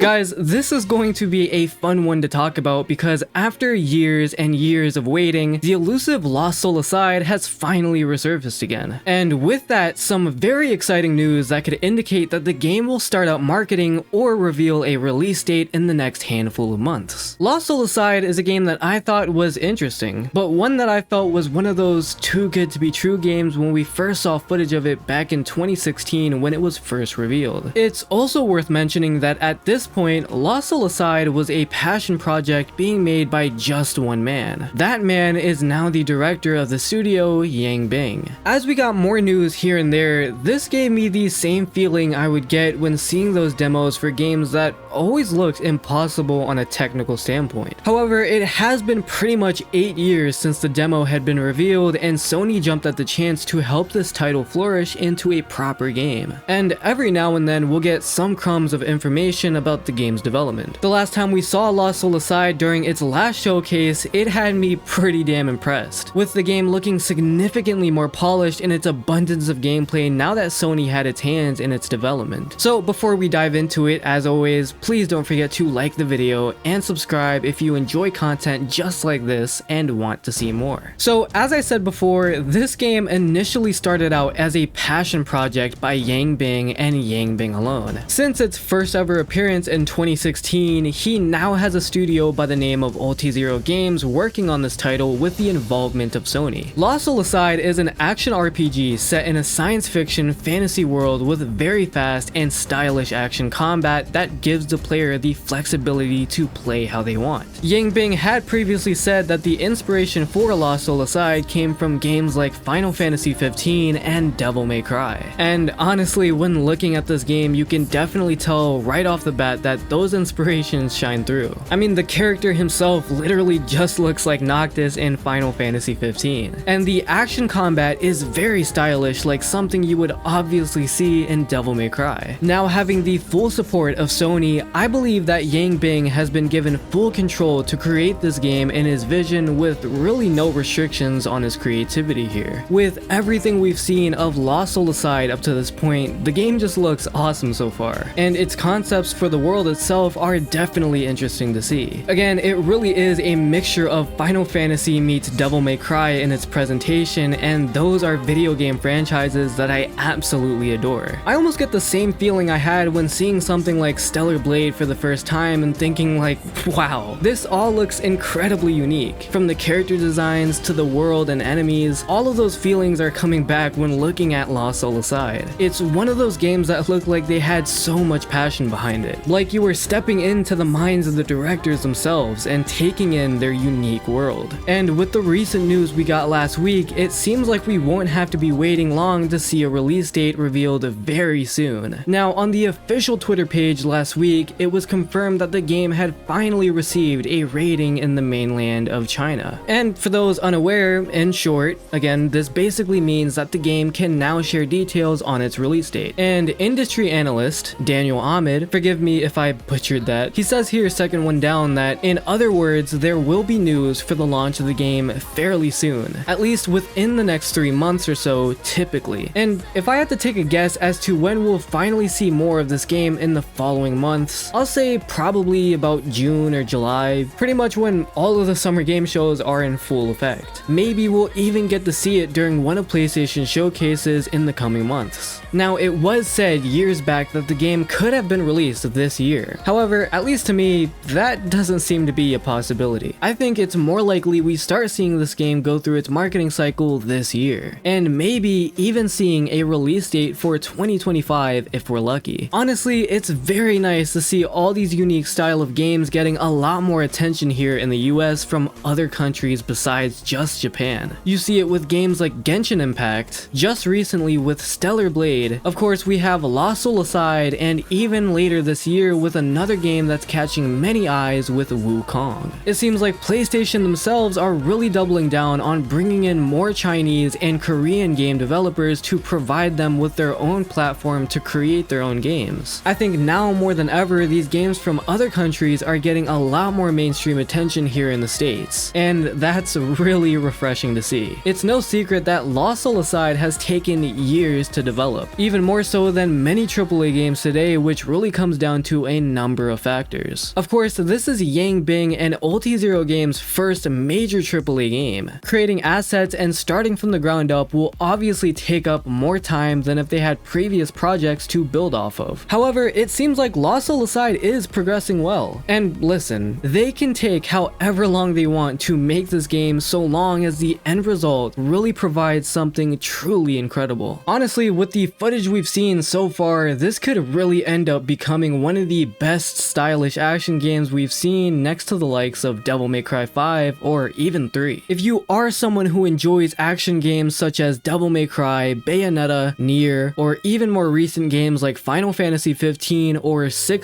Guys, this is going to be a fun one to talk about because after years and years of waiting, the elusive Lost Soul Aside has finally resurfaced again. And with that, some very exciting news that could indicate that the game will start out marketing or reveal a release date in the next handful of months. Lost Soul Aside is a game that I thought was interesting, but one that I felt was one of those too good to be true games when we first saw footage of it back in 2016 when it was first revealed. It's also worth mentioning that at this point, Lost Soul Aside was a passion project being made by just one man. That man is now the director of the studio, Yang Bing. As we got more news here and there, this gave me the same feeling I would get when seeing those demos for games that always looked impossible on a technical standpoint. However, it has been pretty much 8 years since the demo had been revealed, and Sony jumped at the chance to help this title flourish into a proper game. And every now and then we'll get some crumbs of information about the game's development. The last time we saw Lost Soul Aside during its last showcase, it had me pretty damn impressed, with the game looking significantly more polished in its abundance of gameplay now that Sony had its hands in its development. So before we dive into it, as always, please don't forget to like the video and subscribe if you enjoy content just like this and want to see more. So as I said before, this game initially started out as a passion project by Yang Bing and Yang Bing alone. Since its first ever appearance in 2016, he now has a studio by the name of Ulti-Zero Games working on this title with the involvement of Sony. Lost Soul Aside is an action RPG set in a science fiction fantasy world with very fast and stylish action combat that gives the player the flexibility to play how they want. Yang Bing had previously said that the inspiration for Lost Soul Aside came from games like Final Fantasy 15 and Devil May Cry. And honestly, when looking at this game, you can definitely tell right off the bat that those inspirations shine through. I mean, the character himself literally just looks like Noctis in Final Fantasy 15. And the action combat is very stylish, like something you would obviously see in Devil May Cry. Now, having the full support of Sony, I believe that Yang Bing has been given full control to create this game in his vision with really no restrictions on his creativity here. With everything we've seen of Lost Soul Aside up to this point, the game just looks awesome so far, and its concepts for the world itself are definitely interesting to see. Again, it really is a mixture of Final Fantasy meets Devil May Cry in its presentation, and those are video game franchises that I absolutely adore. I almost get the same feeling I had when seeing something like Stellar Blade for the first time and thinking like, wow, this all looks incredibly unique. From the character designs to the world and enemies, all of those feelings are coming back when looking at Lost Soul Aside. It's one of those games that look like they had so much passion behind it, like you were stepping into the minds of the directors themselves and taking in their unique world. And with the recent news we got last week, it seems like we won't have to be waiting long to see a release date revealed very soon. Now, on the official Twitter page last week, it was confirmed that the game had finally received a rating in the mainland of China. And for those unaware, in short, again, this basically means that the game can now share details on its release date. And industry analyst Daniel Ahmed, forgive me if I butchered that, he says here, second one down, that in other words, there will be news for the launch of the game fairly soon, at least within the next 3 months or so, typically. And if I had to take a guess as to when we'll finally see more of this game in the following months, I'll say probably about June or July, pretty much when all of the summer game shows are in full effect. Maybe we'll even get to see it during one of PlayStation's showcases in the coming months. Now, it was said years back that the game could have been released this year. However, at least to me, that doesn't seem to be a possibility. I think it's more likely we start seeing this game go through its marketing cycle this year, and maybe even seeing a release date for 2025 if we're lucky. Honestly, it's very nice to see all these unique style of games getting a lot more attention here in the US from other countries besides just Japan. You see it with games like Genshin Impact, just recently with Stellar Blade, of course we have Lost Soul Aside, and even later this year with another game that's catching many eyes with Wukong. It seems like PlayStation themselves are really doubling down on bringing in more Chinese and Korean game developers to provide them with their own platform to create their own games. I think now more than However, these games from other countries are getting a lot more mainstream attention here in the States, and that's really refreshing to see. It's no secret that Lost Soul Aside has taken years to develop, even more so than many AAA games today, which really comes down to a number of factors. Of course, this is Yang Bing and Ulti Games' first major AAA game. Creating assets and starting from the ground up will obviously take up more time than if they had previous projects to build off of. However, it seems like Lost Soul Aside is progressing well. And listen, they can take however long they want to make this game so long as the end result really provides something truly incredible. Honestly, with the footage we've seen so far, this could really end up becoming one of the best stylish action games we've seen next to the likes of Devil May Cry 5 or even 3. If you are someone who enjoys action games such as Devil May Cry, Bayonetta, Nier, or even more recent games like Final Fantasy 15 or 16,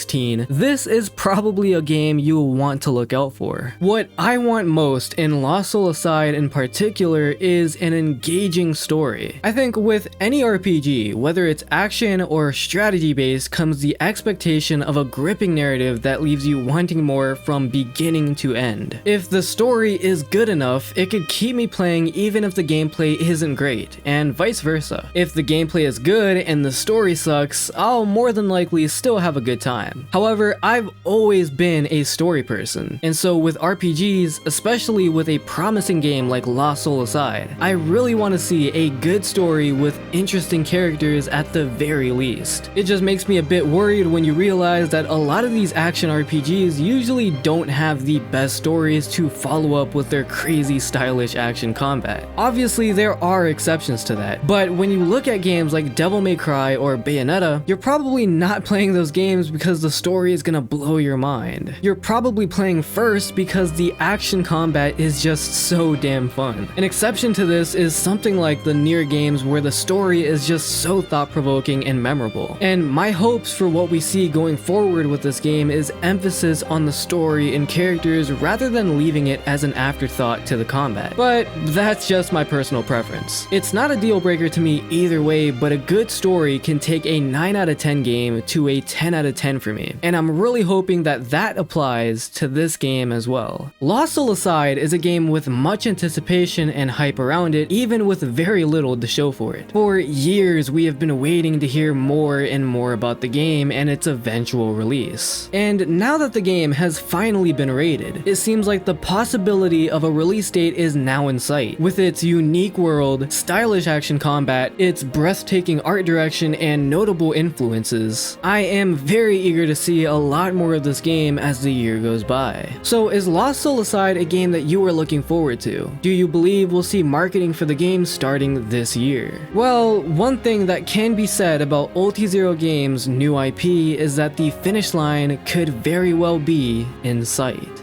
this is probably a game you will want to look out for. What I want most in Lost Soul Aside in particular is an engaging story. I think with any RPG, whether it's action or strategy based, comes the expectation of a gripping narrative that leaves you wanting more from beginning to end. If the story is good enough, it could keep me playing even if the gameplay isn't great, and vice versa. If the gameplay is good and the story sucks, I'll more than likely still have a good time. However, I've always been a story person, and so with RPGs, especially with a promising game like Lost Soul Aside, I really want to see a good story with interesting characters at the very least. It just makes me a bit worried when you realize that a lot of these action RPGs usually don't have the best stories to follow up with their crazy stylish action combat. Obviously, there are exceptions to that, but when you look at games like Devil May Cry or Bayonetta, you're probably not playing those games because the story is gonna blow your mind. You're probably playing first because the action combat is just so damn fun. An exception to this is something like the Nier games where the story is just so thought-provoking and memorable. And my hopes for what we see going forward with this game is emphasis on the story and characters rather than leaving it as an afterthought to the combat. But that's just my personal preference. It's not a deal breaker to me either way, but a good story can take a 9 out of 10 game to a 10 out of 10 for me. And I'm really hoping that that applies to this game as well. Lost Soul Aside is a game with much anticipation and hype around it, even with very little to show for it. For years, we have been waiting to hear more and more about the game and its eventual release. And now that the game has finally been rated, it seems like the possibility of a release date is now in sight. With its unique world, stylish action combat, its breathtaking art direction, and notable influences, I am very eager to see a lot more of this game as the year goes by. So is Lost Soul Aside a game that you are looking forward to? Do you believe we'll see marketing for the game starting this year? Well, one thing that can be said about Ulti Games' new IP is that the finish line could very well be in sight.